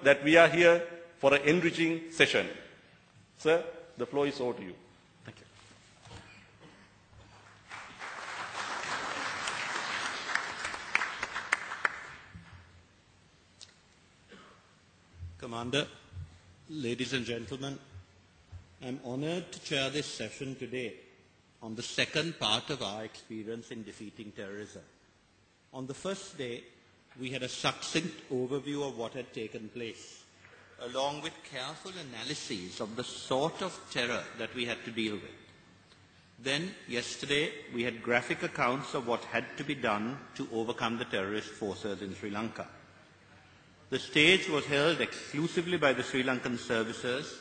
that we are here for an enriching session. Sir, the floor is over to you. Thank you. Commander, ladies and gentlemen, I'm honored to chair this session today on the second part of our experience in defeating terrorism. On the first day, we had a succinct overview of what had taken place, along with careful analyses of the sort of terror that we had to deal with. Then, yesterday, we had graphic accounts of what had to be done to overcome the terrorist forces in Sri Lanka. The stage was held exclusively by the Sri Lankan services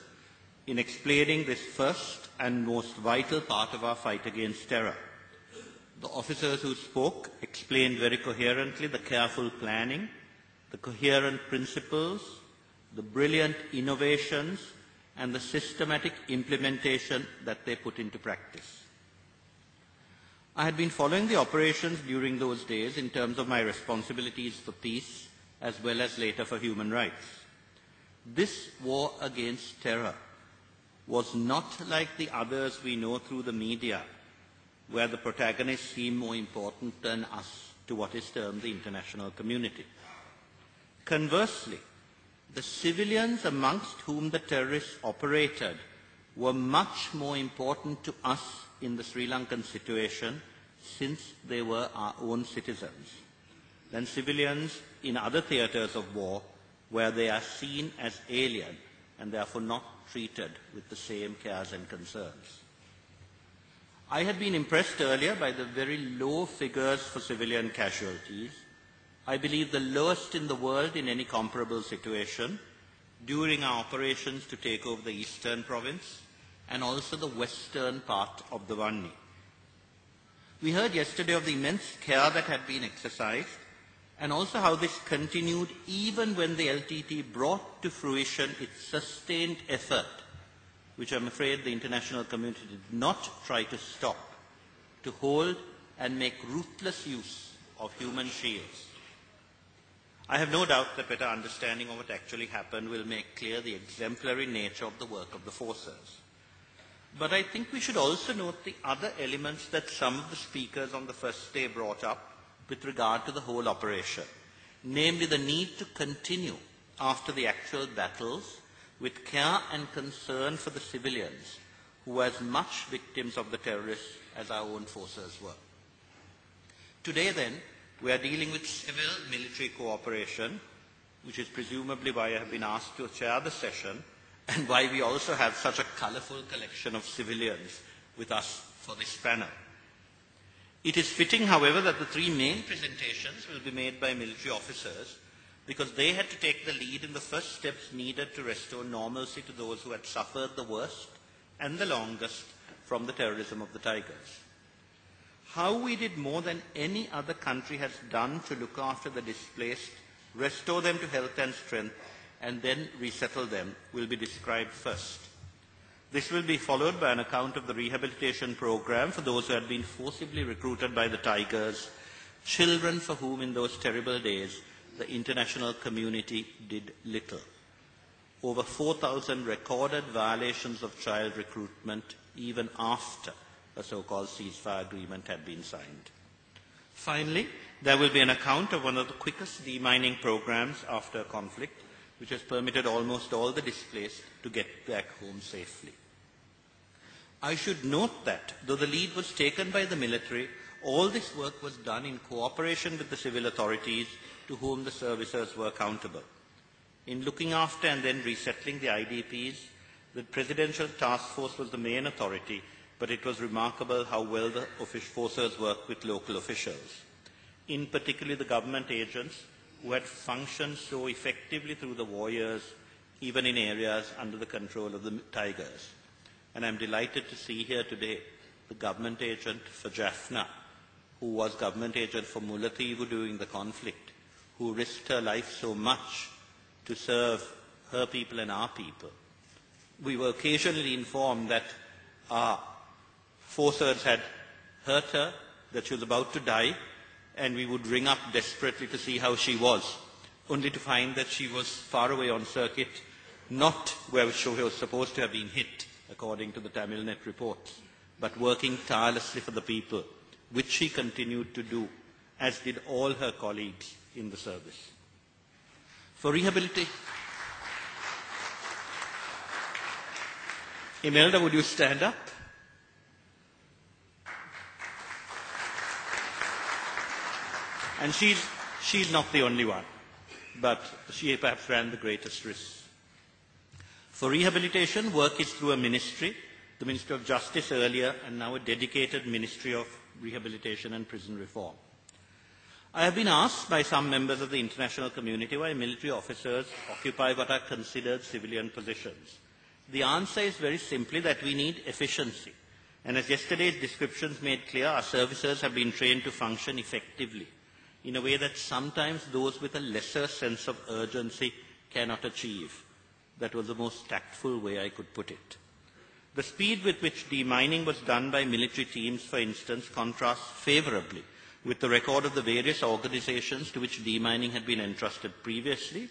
in explaining this first and most vital part of our fight against terror. The officers who spoke explained very coherently the careful planning, the coherent principles, the brilliant innovations, and the systematic implementation that they put into practice. I had been following the operations during those days in terms of my responsibilities for peace as well as later for human rights. This war against terror was not like the others we know through the media, where the protagonists seem more important than us to what is termed the international community. Conversely, the civilians amongst whom the terrorists operated were much more important to us in the Sri Lankan situation, since they were our own citizens, than civilians in other theatres of war where they are seen as alien and therefore not treated with the same cares and concerns. I had been impressed earlier by the very low figures for civilian casualties, I believe the lowest in the world in any comparable situation, during our operations to take over the eastern province and also the western part of the Vanni. We heard yesterday of the immense care that had been exercised and also how this continued even when the LTT brought to fruition its sustained effort, which I'm afraid the international community did not try to stop, to hold and make ruthless use of human shields. I have no doubt that better understanding of what actually happened will make clear the exemplary nature of the work of the forces. But I think we should also note the other elements that some of the speakers on the first day brought up with regard to the whole operation, namely the need to continue after the actual battles with care and concern for the civilians who were as much victims of the terrorists as our own forces were. Today then, we are dealing with civil-military cooperation, which is presumably why I have been asked to chair the session and why we also have such a colourful collection of civilians with us for this panel. It is fitting, however, that the three main presentations will be made by military officers because they had to take the lead in the first steps needed to restore normalcy to those who had suffered the worst and the longest from the terrorism of the Tigers. How we did more than any other country has done to look after the displaced, restore them to health and strength, and then resettle them will be described first. This will be followed by an account of the rehabilitation program for those who had been forcibly recruited by the Tigers, children for whom in those terrible days the international community did little. Over 4,000 recorded violations of child recruitment even after a so-called ceasefire agreement had been signed. Finally, there will be an account of one of the quickest demining programs after a conflict, which has permitted almost all the displaced to get back home safely. I should note that, though the lead was taken by the military, all this work was done in cooperation with the civil authorities to whom the services were accountable. In looking after and then resettling the IDPs, the Presidential Task Force was the main authority, but it was remarkable how well the forces worked with local officials, in particular the government agents who had functioned so effectively through the war years, even in areas under the control of the Tigers. And I'm delighted to see here today the government agent for Jaffna, who was government agent for Mullaitivu during the conflict, who risked her life so much to serve her people and our people. We were occasionally informed that our forces had hurt her, that she was about to die, and we would ring up desperately to see how she was. only to find that she was far away on circuit, not where she was supposed to have been hit, according to the Tamilnet reports, but working tirelessly for the people, which she continued to do, as did all her colleagues in the service. For rehabilitation, Imelda, would you stand up? And she's not the only one, but she perhaps ran the greatest risk. For rehabilitation, work is through a ministry, the Ministry of Justice earlier, and now a dedicated Ministry of Rehabilitation and Prison Reform. I have been asked by some members of the international community why military officers occupy what are considered civilian positions. The answer is very simply that we need efficiency. And as yesterday's descriptions made clear, our services have been trained to function effectively in a way that sometimes those with a lesser sense of urgency cannot achieve. That was the most tactful way I could put it. The speed with which demining was done by military teams, for instance, contrasts favorably with the record of the various organizations to which demining had been entrusted previously,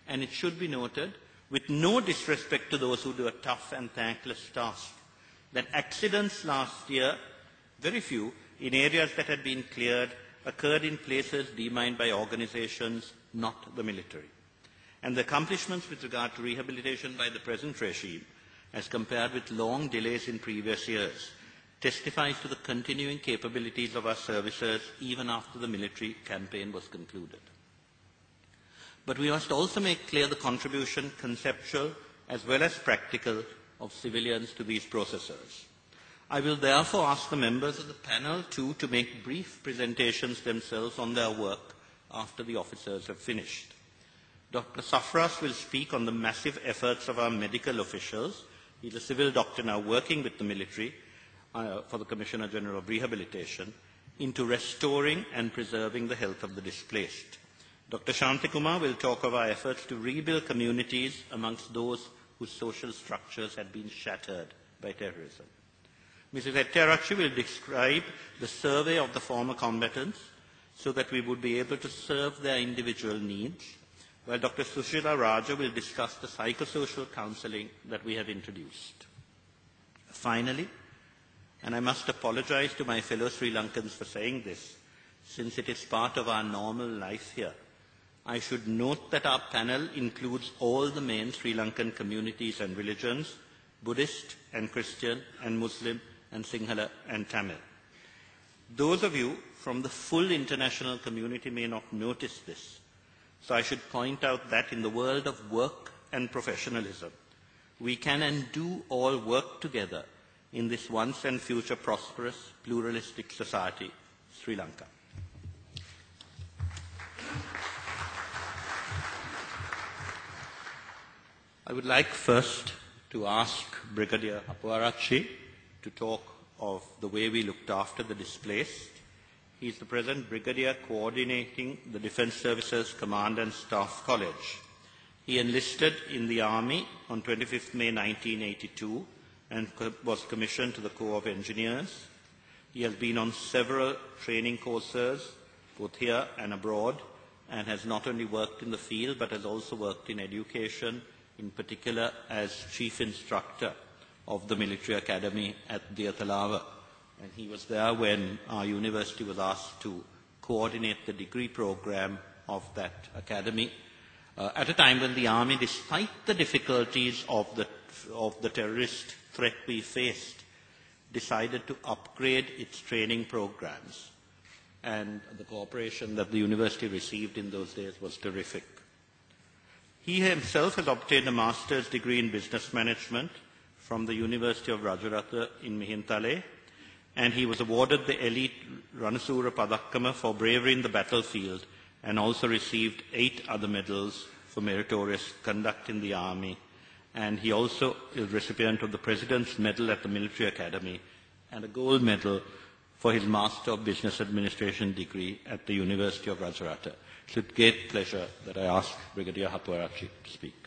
and it should be noted, with no disrespect to those who do a tough and thankless task, that accidents last year, very few, in areas that had been cleared, occurred in places demined by organizations, not the military. And the accomplishments with regard to rehabilitation by the present regime, as compared with long delays in previous years, testifies to the continuing capabilities of our services even after the military campaign was concluded. But we must also make clear the contribution, conceptual as well as practical, of civilians to these processes. I will therefore ask the members of the panel too to make brief presentations themselves on their work after the officers have finished. Dr. Safras will speak on the massive efforts of our medical officials. He is a civil doctor now working with the military for the Commissioner General of Rehabilitation into restoring and preserving the health of the displaced. Dr. Shantikumar will talk of our efforts to rebuild communities amongst those whose social structures had been shattered by terrorism. Mrs. Hettiarachchi will describe the survey of the former combatants so that we would be able to serve their individual needs, while Dr. Sushila Raja will discuss the psychosocial counseling that we have introduced. Finally, and I must apologize to my fellow Sri Lankans for saying this, since it is part of our normal life here, I should note that our panel includes all the main Sri Lankan communities and religions, Buddhist and Christian and Muslim and Sinhala and Tamil. Those of you from the full international community may not notice this, so I should point out that in the world of work and professionalism, we can and do all work together in this once and future prosperous, pluralistic society, Sri Lanka. I would like first to ask Brigadier Hapuarachchi to talk of the way we looked after the displaced. He is the present Brigadier coordinating the Defence Services Command and Staff College. He enlisted in the Army on 25th May 1982 and was commissioned to the Corps of Engineers. He has been on several training courses, both here and abroad, and has not only worked in the field but has also worked in education, in particular as chief instructor of the military academy at Diyathalawa. And he was there when our university was asked to coordinate the degree program of that academy at a time when the army, despite the difficulties of the terrorist threat we faced, decided to upgrade its training programs. And the cooperation that the university received in those days was terrific. He himself has obtained a master's degree in business management from the University of Rajarata in Mihintale, and he was awarded the Elite Ranasura Padakkama for bravery in the battlefield and also received 8 other medals for meritorious conduct in the army. And he also is recipient of the President's Medal at the Military Academy and a gold medal for his Master of Business Administration degree at the University of Rajarata. It's with great pleasure that I ask Brigadier Hapuarachchi to speak.